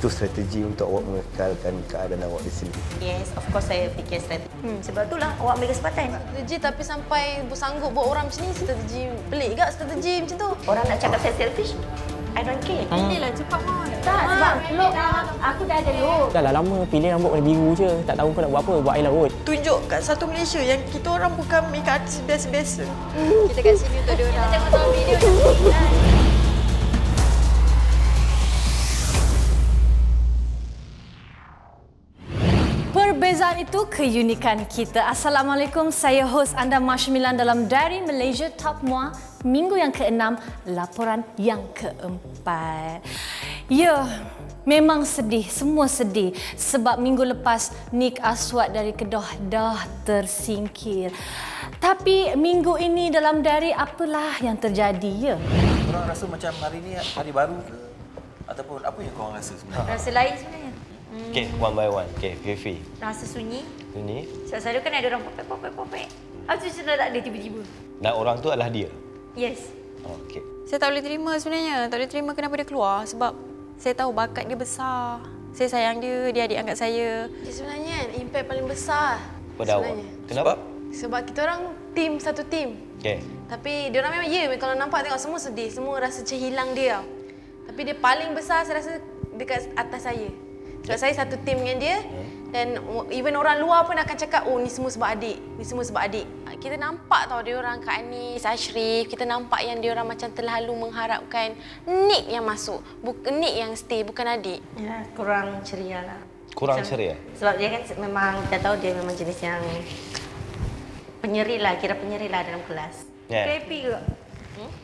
Itu strategi untuk awak mengekalkan keadaan awak di sini. Yes, of course saya fikir strategi. Sebab itulah awak ambil kesempatan. Strategi tapi sampai bersanggup buat orang macam ni, strategi pelik tak strategi macam tu. Orang nak cakap saya selfish, I don't care. Inilah cepat pun. Tak, sebab look, aku dah ada look. Dah lah lama pilih rambut warna biru je. Tak tahu kau nak buat apa, buat air laut. Tunjuk kat satu Malaysia yang kita orang bukan makeup artist biasa-biasa. Kita kat sini untuk dia orang. Tengok tahu video ni. Perbezaan itu keunikan kita. Assalamualaikum, saya hos anda Masymilan dalam Dari Malaysia Top Muar minggu yang ke-6, laporan yang ke-4. Ya, memang sedih, semua sedih sebab minggu lepas Nik Aswad dari Kedah dah tersingkir. Tapi minggu ini dalam Dari apalah yang terjadi ya? Korang rasa macam hari ni hari baru ke? Ataupun apa yang korang rasa sebenarnya? Rasa lain sebenarnya. Okay, one by one. Okay, Fifi. Rasa sunyi. Ini. Sebab selalu kan ada orang popek. Aku macam tak ada tiba-tiba. Dan orang tu adalah dia. Yes. Okay. Saya tak boleh terima sebenarnya. Tak boleh terima kenapa dia keluar sebab saya tahu bakat dia besar. Saya sayang dia, dia adik angkat saya. Dia sebenarnya impact paling besar. Pada awak. Kenapa? Sebab kita orang tim, satu tim. Okay. Tapi dia orang memang kalau nampak tengok semua sedih, semua rasa macam hilang dia. Tapi dia paling besar saya rasa dekat atas saya. Sebab saya satu tim dengan dia dan even orang luar pun akan cakap, oh ni semua sebab adik, ni semua sebab adik. Kita nampak tau dia orang Kak Anis, Ashrif, kita nampak yang dia orang macam terlalu mengharapkan Nik yang masuk, bukan Nik yang stay, bukan adik. Ya, kurang ceria lah. Kurang ceria? Sebab dia kan memang, kita tahu dia memang jenis yang penyeri lah, kira penyeri lah dalam kelas. Yeah. Bukan happy ke?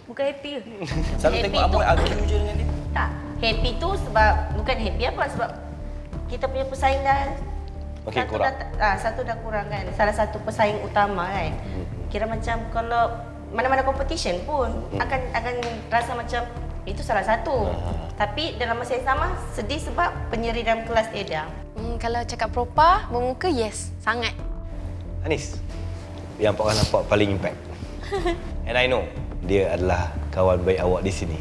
Bukan happy ke? Selalu tengok Amoy argue je dengan dia? Tak, happy tu sebab, bukan happy apa, sebab kita punya pesaing dah Okey, satu kurang. satu dah kurang kan. Salah satu pesaing utama kan. Kira macam kalau mana-mana competition pun akan rasa macam itu salah satu. Tapi dalam masa yang sama sedih sebab penyeri dalam kelas tiada. Kalau cakap propa, bermuka yes, sangat. Anis, yang Pak nampak paling impact. And I know, dia adalah kawan baik awak di sini.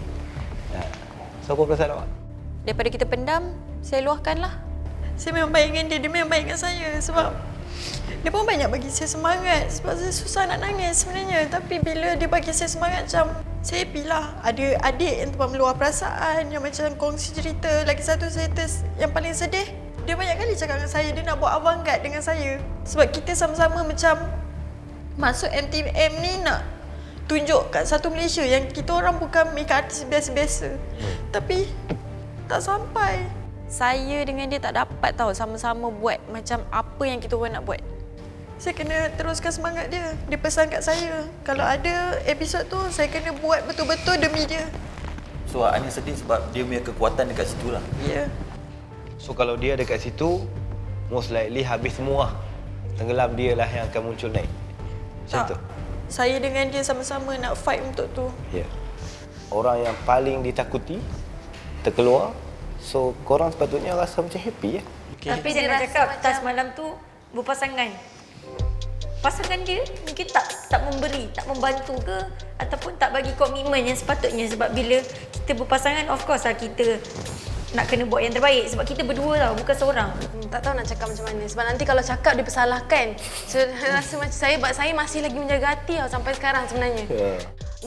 So, apa perasaan awak? Daripada kita pendam, saya luahkanlah. Saya memang baik dengan dia, dia memang baik dengan saya sebab dia pun banyak bagi saya semangat sebab saya susah nak nangis sebenarnya. Tapi bila dia bagi saya semangat macam saya happy lah. Ada adik yang tempat meluah perasaan, yang macam kongsi cerita. Lagi satu cerita yang paling sedih, dia banyak kali cakap dengan saya, dia nak buat avant-garde dengan saya. Sebab kita sama-sama macam masuk MTM ni nak tunjuk kat satu Malaysia yang kita orang bukan makeup artist biasa-biasa. Tapi tak sampai. Saya dengan dia tak dapat tahu sama-sama buat macam apa yang kita orang nak buat. Saya kena teruskan semangat dia. Dia pesan kat saya, kalau ada episod tu, saya kena buat betul-betul demi dia. So Anis sedih sebab dia punya kekuatan dekat situ lah. Ya. So, kalau dia dekat situ, most likely habis semua. Tenggelam dia lah yang akan muncul naik. Macam tu? Saya dengan dia sama-sama nak fight untuk tu. Ya. Orang yang paling ditakuti, terkeluar. So, korang sepatutnya rasa macam happy ya? Okay. Tapi dia nak cakap tas malam tu berpasangan. Pasangan dia mungkin tak memberi, tak membantu ke ataupun tak bagi komitmen yang sepatutnya. Sebab bila kita berpasangan, of course lah kita nak kena buat yang terbaik sebab kita berdua tau, bukan seorang. Tak tahu nak cakap macam mana. Sebab nanti kalau cakap dia persalahkan. So, rasa macam saya masih lagi menjaga hati tau sampai sekarang sebenarnya.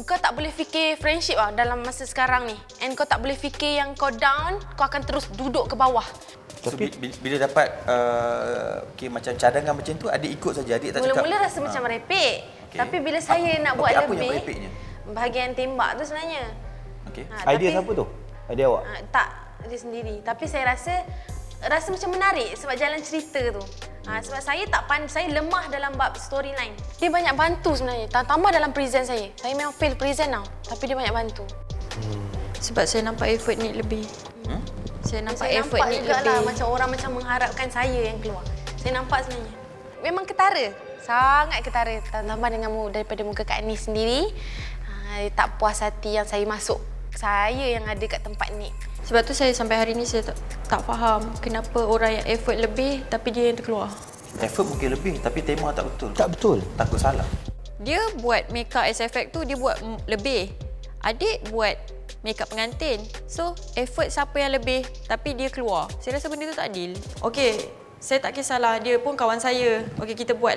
Kau tak boleh fikir friendship dalam masa sekarang ni. And kau tak boleh fikir yang kau down, kau akan terus duduk ke bawah. So, bila dapat macam cadangan macam tu, adik ikut saja. Adik tak cakap. Mula-mula rasa macam merepek. Okay. Tapi bila saya nak buat apa lebih, yang merepeknya? bahagian tembak tu sebenarnya. Okay. Idea siapa tu? Idea awak? Tak, dia sendiri. Tapi saya rasa macam menarik sebab jalan cerita tu. Sebab saya saya lemah dalam bab storyline. Dia banyak bantu sebenarnya. Tambah dalam present saya. Saya memang fail present tau. Tapi dia banyak bantu. Sebab saya nampak effort Nik lebih. Saya nampak effort Nik juga lebih. lah macam orang macam mengharapkan saya yang keluar. Saya nampak sebenarnya. Memang ketara. Sangat ketara. Tambah dengan daripada muka Kak Anis sendiri. Tak puas hati yang saya masuk. Saya yang ada kat tempat Nik. Sebab tu saya sampai hari ni saya tak faham kenapa orang yang effort lebih tapi dia yang terkeluar. Effort mungkin lebih tapi tema tak betul. Tak betul. Takut salah. Dia buat makeup as effect tu dia buat lebih. Adik buat make up pengantin. So, effort siapa yang lebih tapi dia keluar. Saya rasa benda tu tak adil. Okey, saya tak kisahlah. Dia pun kawan saya. Okey, kita buat.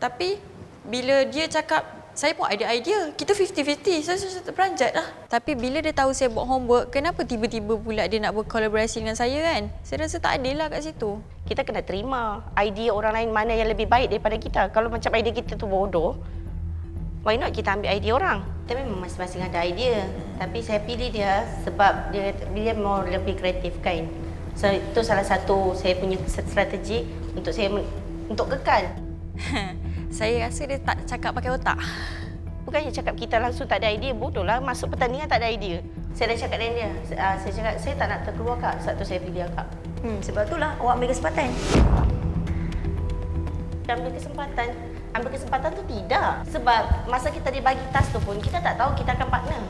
Tapi, bila dia cakap, saya pun ada idea. Kita 50-50. Saya terperanjat lah. Tapi bila dia tahu saya buat homework, kenapa tiba-tiba pula dia nak berkolaborasi dengan saya kan? Saya rasa tak adil lah kat situ. Kita kena terima idea orang lain mana yang lebih baik daripada kita. Kalau macam idea kita tu bodoh, why not kita ambil idea orang? Kita memang masing-masing ada idea. Tapi saya pilih dia sebab dia mau lebih kreatif kan. So, itu salah satu saya punya strategi untuk kekal. Saya rasa dia tak cakap pakai otak. Bukannya cakap kita langsung tak ada idea, bodoh lah. Masuk pertandingan tak ada idea. Saya dah cakap dengan dia. Saya cakap, saya tak nak terkeluar kak. Sebab tu saya pilih akak. Sebab itulah awak ambil kesempatan. Ambil kesempatan tu tidak. Sebab masa kita dibagi task tu pun, kita tak tahu kita akan partner.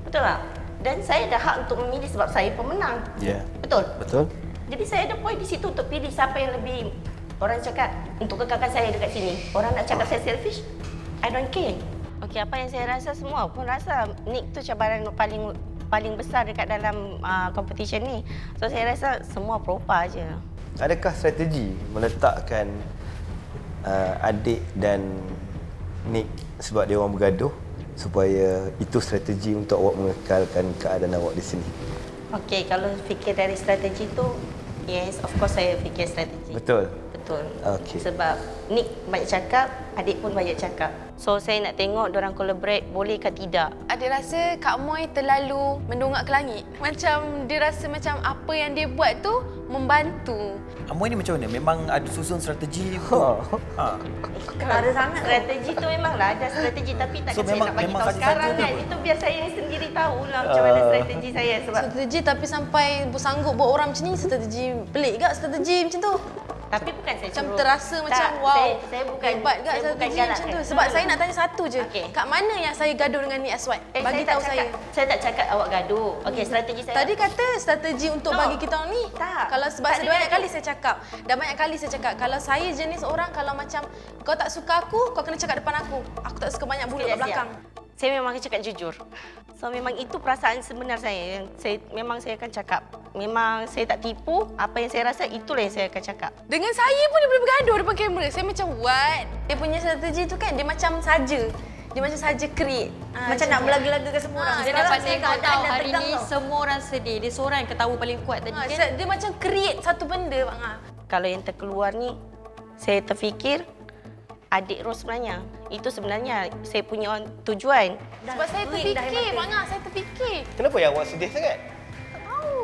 Betul tak? Dan saya ada hak untuk memilih sebab saya pemenang. Ya. Betul? Betul. Jadi saya ada point di situ untuk pilih siapa yang lebih. Orang cakap untuk kekalkan saya dekat sini. Orang nak cakap saya selfish, I don't care. Okey, apa yang saya rasa semua pun rasa Nick tu cabaran paling besar dekat dalam competition ni. So saya rasa semua propa je. Adakah strategi meletakkan adik dan Nick sebab dia orang bergaduh supaya itu strategi untuk awak mengekalkan keadaan awak di sini? Okey, kalau fikir dari strategi tu, yes, of course saya fikir strategi. Betul. Betul. Okey. Sebab Nick banyak cakap, adik pun banyak cakap. So saya nak tengok diorang collaborate boleh ke tidak. Ada rasa Kak Moy terlalu mendongak ke langit. Macam dia rasa macam apa yang dia buat tu membantu. Amoy ni macam mana? Memang ada susun strategi untuk... Ada sangat. Strategi tu memanglah ada strategi tapi takkan So, saya nak bagi tahu sekarang kan. Itu biar saya sendiri tahulah macam mana strategi saya sebab Strategi tapi sampai sanggup buat orang macam ni, strategi pelik gak strategi macam tu. tapi bukan saya Macam suruh. terasa Tak, macam wow. Saya bukan hebat gak saya bukan strategi galak. macam tu. Sebab saya nak tanya satu je. Okey. Kat mana yang saya gaduh dengan Nik Aswad? Bagi tahu saya. Saya tak cakap awak gaduh. Okey, strategi saya. Tadi kata strategi untuk No. bagi kita orang ni. Tak. Kalau sebab Tak ada banyak gaduh. kali saya cakap. Dah banyak kali saya cakap. Kalau saya jenis orang kalau macam kau tak suka aku, kau kena cakap depan aku. Aku tak suka banyak mulut kat Siap, belakang. Saya memang akan cakap jujur. So memang itu perasaan sebenar saya. Memang saya akan cakap. Memang saya tak tipu. Apa yang saya rasa itulah yang saya akan cakap. Dengan saya pun dia boleh bergaduh depan kamera. Saya macam what? Dia punya strategi tu kan dia macam saja. Dia macam saja create. Macam nak melaga-lagakan semua orang. Dia Sekarang dapat saya tengok keadaan tahu dah hari tegang ni tau. semua orang sedih. Dia seorang yang ketawa paling kuat tadi kan. Dia macam create satu benda bang. Kalau yang terkeluar ni, saya terfikir adik Ros sebenarnya. Itu sebenarnya saya punya tujuan. Sebab saya terfikir bang. Saya terfikir. Kenapa yang awak sedih sangat? Tak tahu.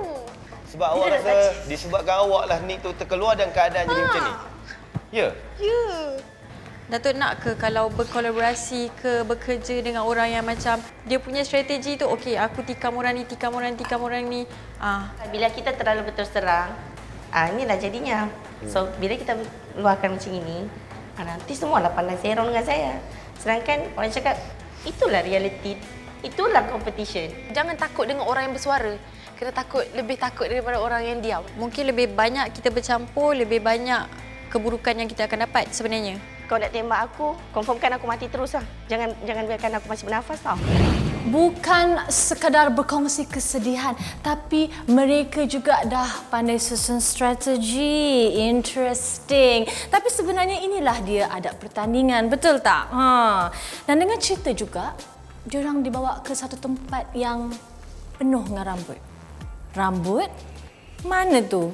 Sebab awak rasa disebabkan awak lah Nick tu terkeluar dan keadaan jadi macam ni? Ya? Ya. Datuk nak ke kalau berkolaborasi ke bekerja dengan orang yang macam dia punya strategi tu okey aku tikam orang ni. Bila kita terlalu berterus terang, inilah jadinya. So, bila kita luahkan macam ini, nanti semualah pandang serong dengan saya. Sedangkan orang cakap, itulah reality, itulah competition. Jangan takut dengan orang yang bersuara. Kita lebih takut daripada orang yang diam. Mungkin lebih banyak kita bercampur, lebih banyak keburukan yang kita akan dapat sebenarnya. Kau nak tembak aku, confirmkan aku mati terus lah. Jangan biarkan aku masih bernafas tau. Bukan sekadar berkongsi kesedihan, tapi mereka juga dah pandai susun strategi. Interesting. Tapi sebenarnya inilah dia adab pertandingan, betul tak? Dan dengan cerita juga, diorang dibawa ke satu tempat yang penuh dengan rambut. Rambut? Mana tu?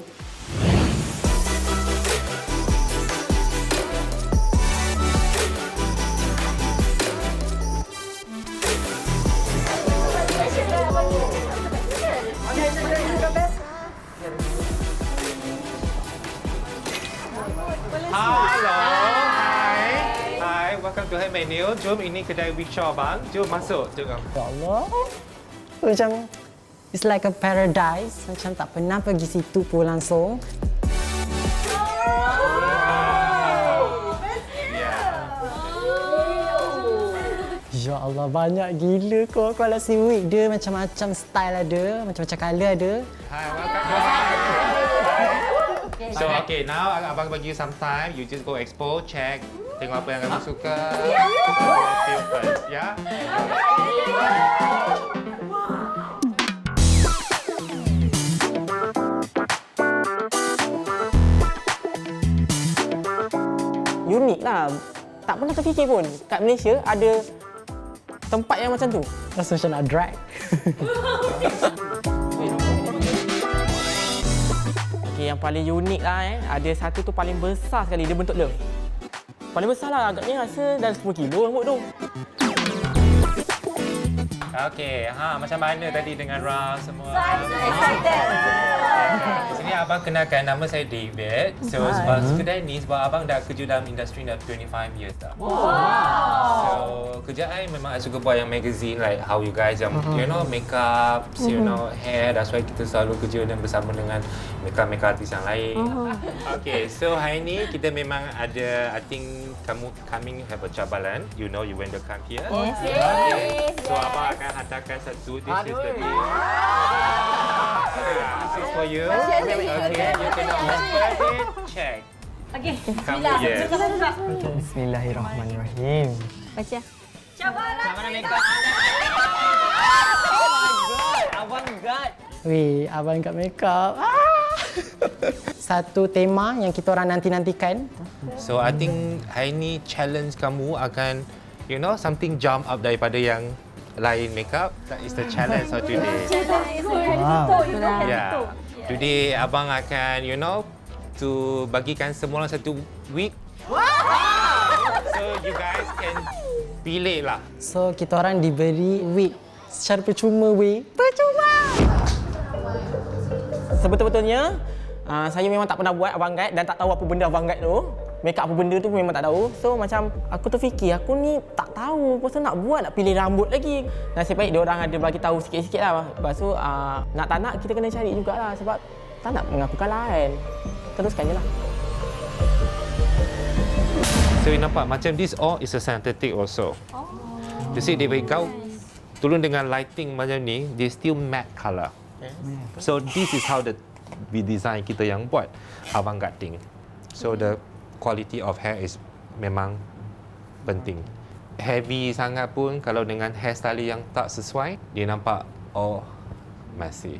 Hello, hi, welcome to Hand Menu. Jom, ini kedai Wishaw bang. Jom masuk, jom. Ya Allah. Macam it's like a paradise. Macam tak pernah pergi situ pun langsung. Ya Allah, banyak gila kau kalau seaweed dia macam-macam style ada, macam-macam colour ada. Hi, welcome. So, okay, now abang bagi you some time. You just go expo, check. Tengok apa yang kamu suka. Feel first, ya? unik lah. Tak pernah terfikir pun kat Malaysia ada tempat yang macam tu. Rasa macam nak drag. Okay, yang paling unik lah ada satu tu paling besar sekali, dia bentuk love. Paling besar lah, agaknya rasa dalam 10 kilo rambut tu. Okey, macam mana tadi dengan Ram semua? Di sini abang kenalkan, nama saya David. So sebab kedai ni, sebab abang dah kerja dalam industri dah 25 years dah. So kerja I memang I suka buat yang magazine like how you guys yang you know makeup, you know hair. That's why kita selalu kerja dan bersama dengan makeup artis yang lain. Okay, so hari ni kita memang ada, I think kamu coming have a cabaran. You know you when you come here. Okay. So abang akan hantarkan satu. This is the deal. This is for you. Okay, you can open it. Check. Okey. Kamu yes. Bismillahirrahmanirrahim. Baca. Cabaran makeup. Abang God. Weh, abang kat makeup. Satu tema yang kita orang nanti-nantikan. So I think hari ni challenge kamu akan you know something jump up daripada yang lain makeup. That is the challenge for today. Wow. Yeah. Today abang akan you know to bagikan semua orang satu wig. So you guys can pilih lah. So kita orang diberi wig secara percuma weh. Percuma. Sebetul-betulnya saya memang tak pernah buat Abang Guide dan tak tahu apa benda Abang Guide tu. Makeup apa benda tu memang tak tahu. So macam aku terfikir aku ni tak tahu pasal nak buat, nak pilih rambut lagi. Nasib baik dia orang ada bagi tahu sikit-sikit lah. Lepas tu nak tak nak kita kena cari jugalah sebab tak nak mengaku kalah kan. Teruskan je lah. So you nampak macam this all is a synthetic also. You see dia bagi kau turun dengan lighting macam ni, dia still matte colour. So this is how the design kita yang buat avant-garde. So the quality of hair is memang penting. Heavy sangat pun kalau dengan hairstyle yang tak sesuai, dia nampak messy.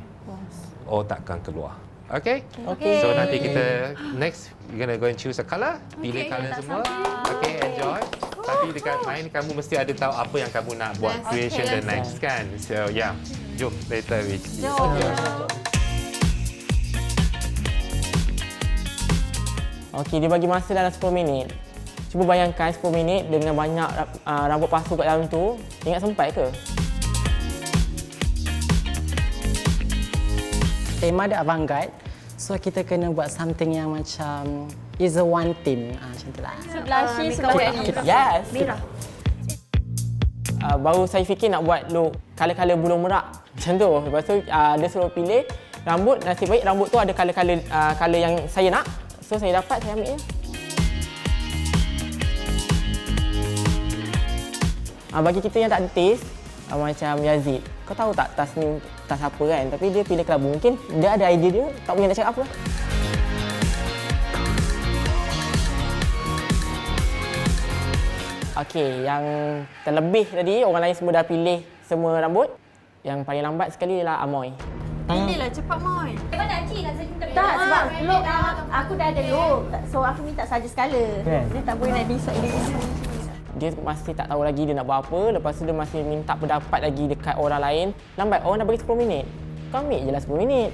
Takkan keluar. Okay? So nanti kita next we're gonna go and choose a colour. Pilih colour semua. Okay, enjoy. Tapi dekat main kamu mesti ada tahu apa yang kamu nak buat creation the next kan. So yeah, jom later we see. Okey, dia bagi masa dalam 10 minit. Cuba bayangkan 10 minit dengan banyak rambut palsu kat dalam tu. Ingat sempat ke? Tema dia avant-garde. So kita kena buat something yang macam is a one team. Macam tu lah. Sebelah si, sebelah ni. Yes. Merah. Baru saya fikir nak buat look colour-colour bulu merak. Macam tu. Lepas tu dia suruh pilih rambut. Nasib baik rambut tu ada colour-colour yang saya nak. So saya dapat, saya ambil je. Bagi kita yang tak ada taste, macam Yazid. Kau tahu tak tas ni tas apa kan? Tapi dia pilih kelabu. Mungkin dia ada idea dia, tak boleh nak cakap apa. Okey, yang terlebih tadi, orang lain semua dah pilih semua rambut. Yang paling lambat sekali ialah Amoy. Pilihlah cepat, Moy. Mana Cik nak saya minta Tak, sebab look aku dah ada look. So aku minta saja sekala. Dia tak boleh nak decide dia. Dia masih tak tahu lagi dia nak buat apa. Lepas tu dia masih minta pendapat lagi dekat orang lain. Lambat, orang dah bagi 10 minit. Kau ambil je lah 10 minit.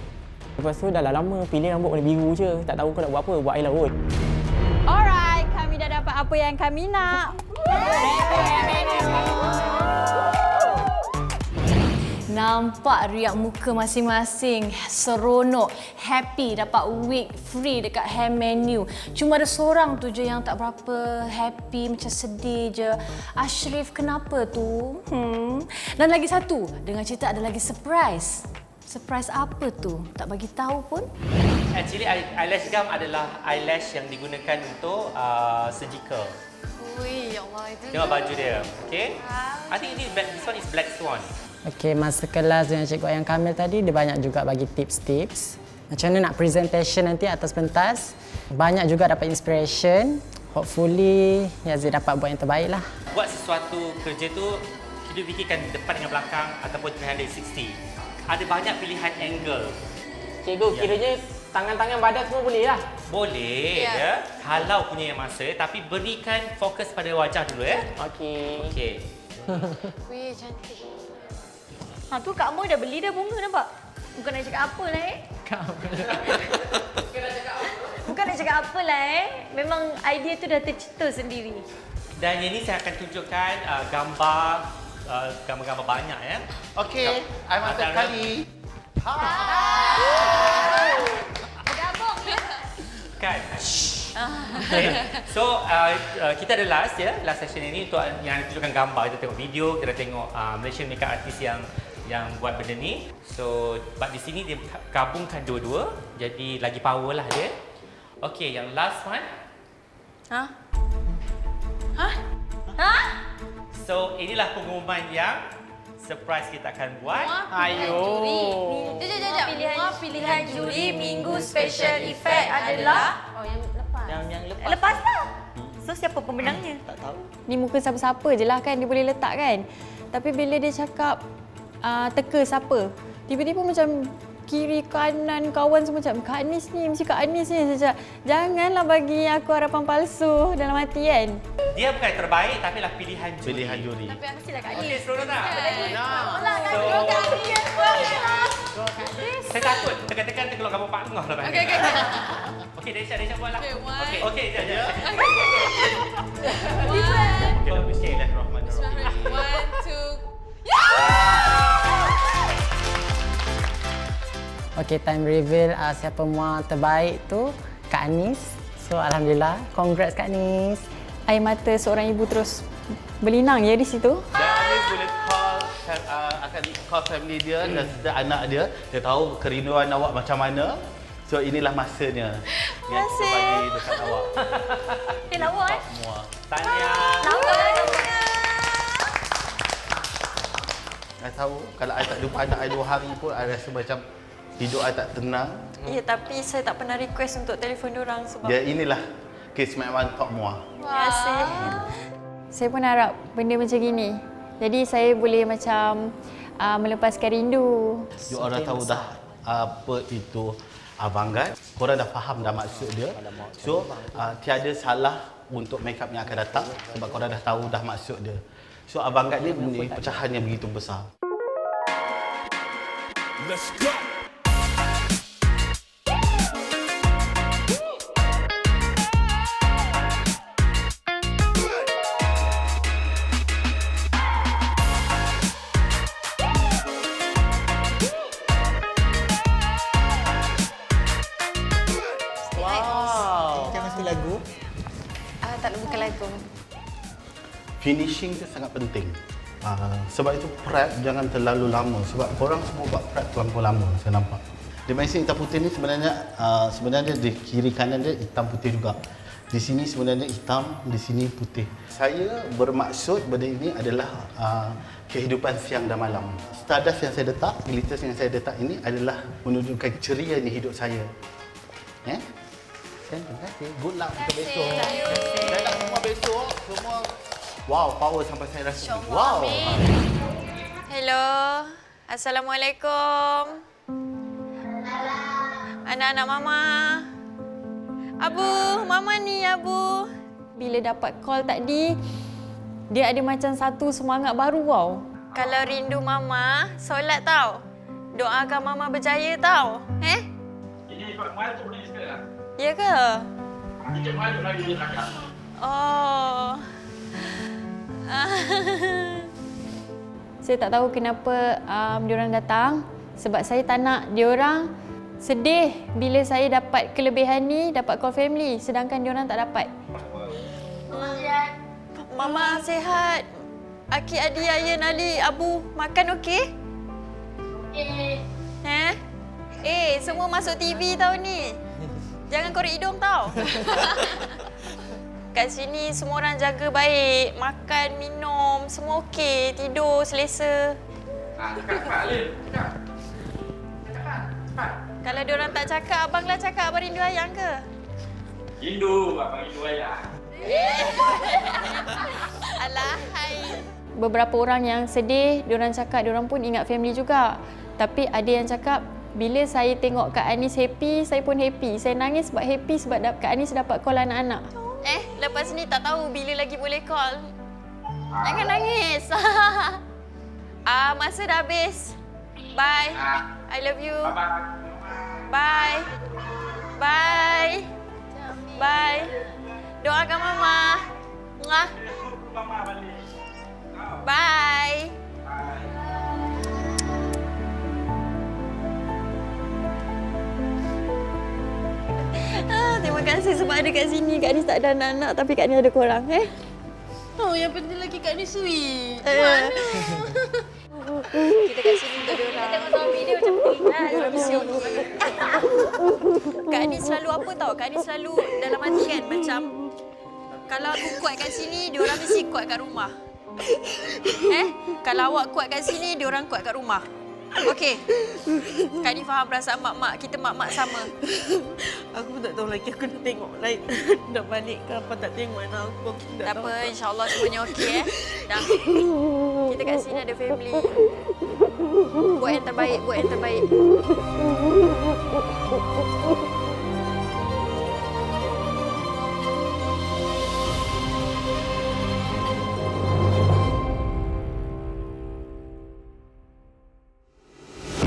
Lepas tu dah lama pilih rambut warna biru je. Tak tahu kau nak buat apa, buat air laut. Alright, kami dah dapat apa yang kami nak. Nampak riak muka masing-masing, seronok, happy dapat wig free dekat hair menu. Cuma ada seorang tu je yang tak berapa happy, macam sedih je. Ashrif, kenapa tu? Dan lagi satu, dengan cerita ada lagi surprise. Surprise apa tu? Tak bagi tahu pun. Actually, eyelash gum adalah eyelash yang digunakan untuk surgical. Ui, ya Allah itu. Tengok baju dia, okay? I think this one is Black Swan. Okey, masa kelas dengan Cikgu Ayang Kamil tadi, dia banyak juga bagi tips-tips. Macam mana nak presentation nanti atas pentas. Banyak juga dapat inspiration. Hopefully, Yazid dapat buat yang terbaik lah. Buat sesuatu kerja tu, kita fikirkan depan dengan belakang ataupun 360. Ada banyak pilihan angle. Cikgu, kiranya tangan-tangan badan semua boleh lah? Boleh ya. Kalau punya masa, tapi berikan fokus pada wajah dulu ya. Okey. Weh, cantik. Tu Kak Moy dah beli dah bunga nampak? Bukan nak cakap apa lah Bukan nak cakap apa lah Memang idea tu dah tercipta sendiri. Dan yang ini saya akan tunjukkan gambar-gambar banyak ya. Okey, I masuk sekali. Bergabung ya? Kan? Okay. So, kita ada last session ini untuk yang tunjukkan gambar. Kita tengok video, kita tengok Malaysian makeup artist yang buat benda ni. So, but di sini dia gabungkan dua-dua, jadi lagi power lah dia. Okay, yang last one. Hah? So, inilah pengumuman yang surprise kita akan buat. Pilihan juri minggu special effect adalah Yang lepas lah. So siapa pemenangnya? Tak tahu. Ni muka siapa-siapa je lah kan dia boleh letak kan. Tapi bila dia cakap teka siapa, tiba-tiba macam kiri kanan kawan semua macam Kak Anis ni, mesti Kak Anis ni. Saya cakap janganlah bagi aku harapan palsu dalam hati kan. Dia bukan terbaik tapi lah pilihan juri. Tapi mestilah Kak Okey, Anis. seronok tak? So, saya takut tekan-tekan terkeluar gambar Pak Ngah lah. Okey, Desha buat lah. Okey, jap. Bismillahirrahmanirrahim. 1, 2. Okey, time reveal siapa mua terbaik tu Kak Anis. So alhamdulillah, congrats Kak Anis. Air mata seorang ibu terus berlinang ya di situ. Dan Anis boleh akan call family dia dan serta anak dia. Dia tahu kerinduan awak macam mana. So inilah masanya yang kita bagi dekat awak. Lawa Semua. Saya tahu kalau I tak jumpa anak I 2 hari pun I rasa macam hidup I tak tenang. Ya, tapi saya tak pernah request untuk telefon diorang sebab Ya inilah kes Mak Tok Muar. Terima kasih. Saya pun harap benda macam gini. Jadi saya boleh macam melepaskan rindu. You orang tahu dah apa itu avant-garde. Korang dah faham dah maksud dia. So tiada salah untuk makeup yang akan datang sebab korang dah tahu dah maksud dia. So avant-garde ni mempunyai pecahan yang begitu besar. Let's go. Lagu? Tak nak buka lagu. Finishing tu sangat penting. Sebab itu prep jangan terlalu lama sebab korang semua buat prep terlalu lama saya nampak. Dimensi hitam putih ni sebenarnya di kiri kanan dia hitam putih juga. Di sini sebenarnya hitam, di sini putih. Saya bermaksud benda ini adalah kehidupan siang dan malam. Stardust yang saya letak, glitters yang saya letak ini adalah menunjukkan cerianya hidup saya. Terima kasih. Good luck untuk besok. Saya nak semua besok, semua wow, power sampai saya rasa. Wow. Hello. Assalamualaikum. Anak-anak mama. Abu, mama ni Abu. Bila dapat call tadi, dia ada macam satu semangat baru wow. Kalau rindu mama, solat tau. Doakan mama berjaya tau. Ini Pak Mal tu boleh sekarang. Ya ke? Cik Mal lagi dia cakap. Oh. Saya tak tahu kenapa diorang datang sebab saya tak nak diorang sedih bila saya dapat kelebihan ni, dapat call family sedangkan diorang tak dapat. Mama sihat. Aki, Adi, Ayan, Ali, Abu makan okey? Okey. Semua masuk TV tau ni. Jangan korek hidung tau. Kat sini semua orang jaga baik. Makan, minum, semua okey. Tidur, selesa. Cakap Alin. Cakap. Kalau diorang tak cakap, abang lah cakap abang rindu ayang ke? Rindu, abang rindu ayah. Alah, hai. Beberapa orang yang sedih, diorang cakap diorang pun ingat family juga. Tapi ada yang cakap Bila saya tengok Kak Anis happy, saya pun happy. Saya nangis sebab happy sebab Kak Anis dapat call anak-anak. Lepas ni tak tahu bila lagi boleh call. Jangan nangis. Masa dah habis. Bye. I love you. Bye. Bye. Bye. Doakan Mama. Mwah. Bye. Terima kasih sebab ada kat sini. Kak Anis tak ada anak-anak tapi Kak Anis ada korang. Oh, yang penting lagi Kak Anis sweet. Mana? Kita kat sini untuk diorang. Kita tengok sama video macam tinggal. Diorang mesti okey. Kak Anis selalu apa tau? Kak Anis selalu dalam hati kan macam kalau aku kuat kat sini, diorang mesti kuat kat rumah. Kalau awak kuat kat sini, diorang kuat kat rumah. Okey. Kak Anis faham perasaan mak-mak. Kita mak-mak sama. Aku tak tahu lagi aku nak tengok like nak balik ke apa tak tengok anak aku. Tak apa, insya-Allah semuanya okey Dah. Kita kat sini ada family. Buat yang terbaik, buat yang terbaik.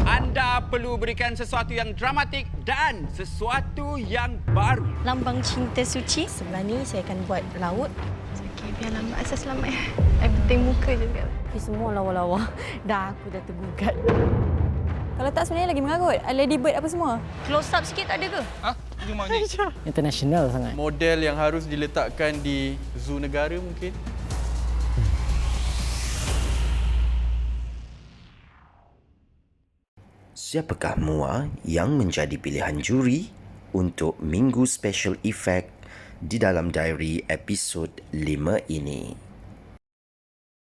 Anda perlu berikan sesuatu yang dramatik dan sesuatu yang baru. Lambang cinta suci. Sebelah ni saya akan buat laut. Okey, biar lambat asal selamat ya. Saya penting muka je sekarang. Semua lawa-lawa. Dah aku dah tergugat. Kalau tak sebenarnya lagi mengarut. Ladybird apa semua. Close up sikit tak ada ke? Ini magnet. International sangat. Model yang harus diletakkan di zoo negara mungkin. Siapakah Mua yang menjadi pilihan juri untuk Minggu Special Effect di dalam diary episod 5 ini?